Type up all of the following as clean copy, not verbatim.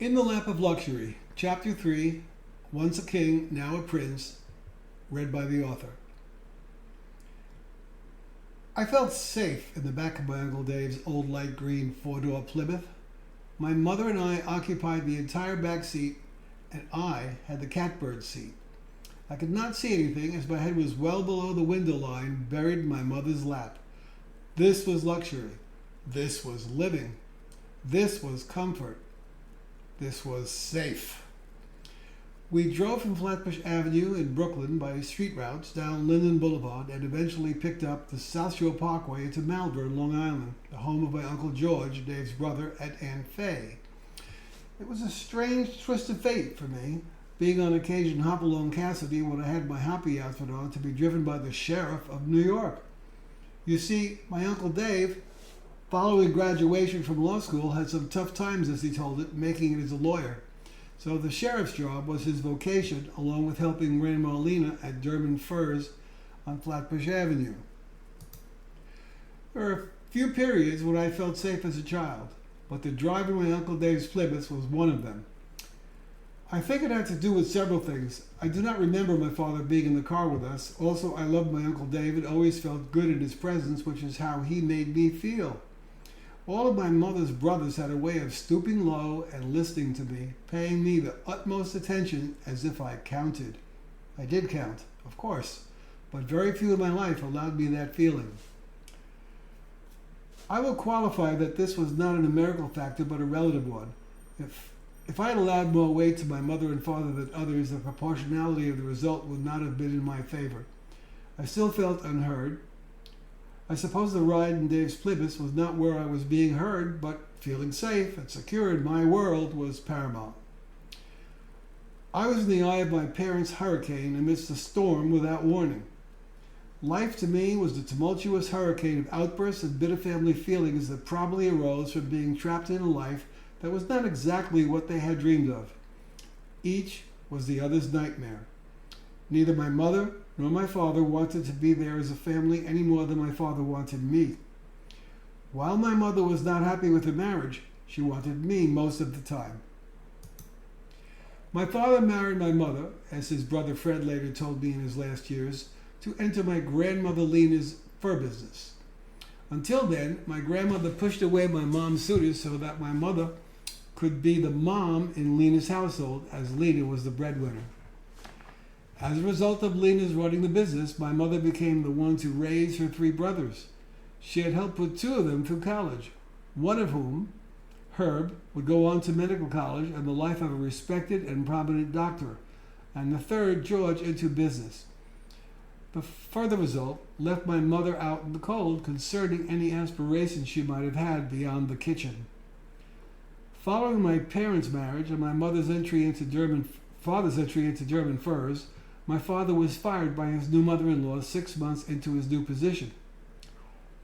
In the Lap of Luxury, Chapter 3, Once a King, Now a Prince, read by the author. I felt safe in the back of my Uncle Dave's old light green four-door Plymouth. My mother and I occupied the entire back seat, and I had the catbird seat. I could not see anything as my head was well below the window line, buried in my mother's lap. This was luxury. This was living. This was comfort. This was safe. We drove from Flatbush Avenue in Brooklyn by street routes down Linden Boulevard and eventually picked up the South Shore Parkway into Malvern, Long Island, the home of my Uncle George, Dave's brother, at Aunt Faye. It was a strange twist of fate for me, being on occasion Hopalong Cassidy when I had my happy outfit on, to be driven by the sheriff of New York. You see, my Uncle Dave, following graduation from law school, had some tough times, as he told it, making it as a lawyer. So the sheriff's job was his vocation, along with helping Grandma Lena at Durbin Firs on Flatbush Avenue. There are a few periods when I felt safe as a child, but the drive in my Uncle Dave's Plymouth was one of them. I think it had to do with several things. I do not remember my father being in the car with us. Also, I loved my Uncle Dave and always felt good in his presence, which is how he made me feel. All of my mother's brothers had a way of stooping low and listening to me, paying me the utmost attention as if I counted. I did count, of course, but very few in my life allowed me that feeling. I will qualify that this was not a numerical factor, but a relative one. If I had allowed more weight to my mother and father than others, the proportionality of the result would not have been in my favor. I still felt unheard. I suppose the ride in Dave's Plymouth was not where I was being heard, but feeling safe and secure in my world was paramount. I was in the eye of my parents' hurricane amidst a storm without warning. Life to me was the tumultuous hurricane of outbursts and bitter family feelings that probably arose from being trapped in a life that was not exactly what they had dreamed of. Each was the other's nightmare. Neither my mother nor my father wanted to be there as a family any more than my father wanted me. While my mother was not happy with her marriage, she wanted me most of the time. My father married my mother, as his brother Fred later told me in his last years, to enter my grandmother Lena's fur business. Until then, my grandmother pushed away my mom's suitors so that my mother could be the mom in Lena's household, as Lena was the breadwinner. As a result of Lena's running the business, my mother became the one to raise her three brothers. She had helped put two of them through college, one of whom, Herb, would go on to medical college and the life of a respected and prominent doctor, and the third, George, into business. The further result left my mother out in the cold concerning any aspirations she might have had beyond the kitchen. Following my parents' marriage and my father's entry into Durbin Firs, my father was fired by his new mother-in-law 6 months into his new position.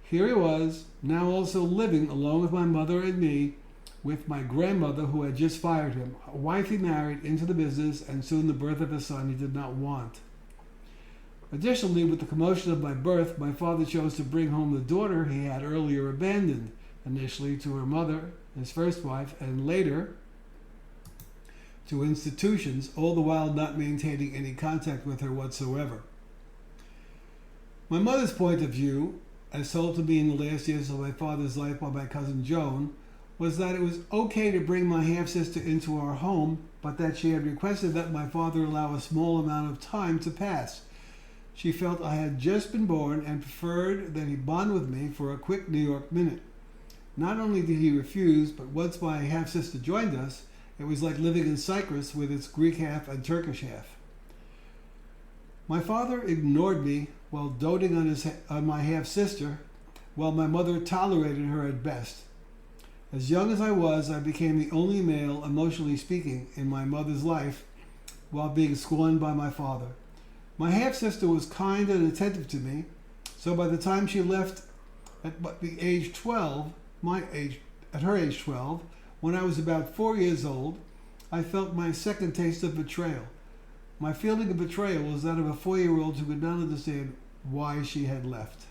Here he was, now also living along with my mother and me, with my grandmother who had just fired him, a wife he married into the business, and soon the birth of a son he did not want. Additionally, with the commotion of my birth, my father chose to bring home the daughter he had earlier abandoned, initially to her mother, his first wife, and later to institutions, all the while not maintaining any contact with her whatsoever. My mother's point of view, as told to me in the last years of my father's life by my cousin Joan, was that it was okay to bring my half-sister into our home, but that she had requested that my father allow a small amount of time to pass. She felt I had just been born and preferred that he bond with me for a quick New York minute. Not only did he refuse, but once my half-sister joined us, it was like living in Cyprus with its Greek half and Turkish half. My father ignored me while doting on my half-sister, while my mother tolerated her at best. As young as I was, I became the only male, emotionally speaking, in my mother's life, while being scorned by my father. My half-sister was kind and attentive to me, so by the time she left at her age 12, when I was about 4 years old, I felt my second taste of betrayal. My feeling of betrayal was that of a 4-year-old who could not understand why she had left.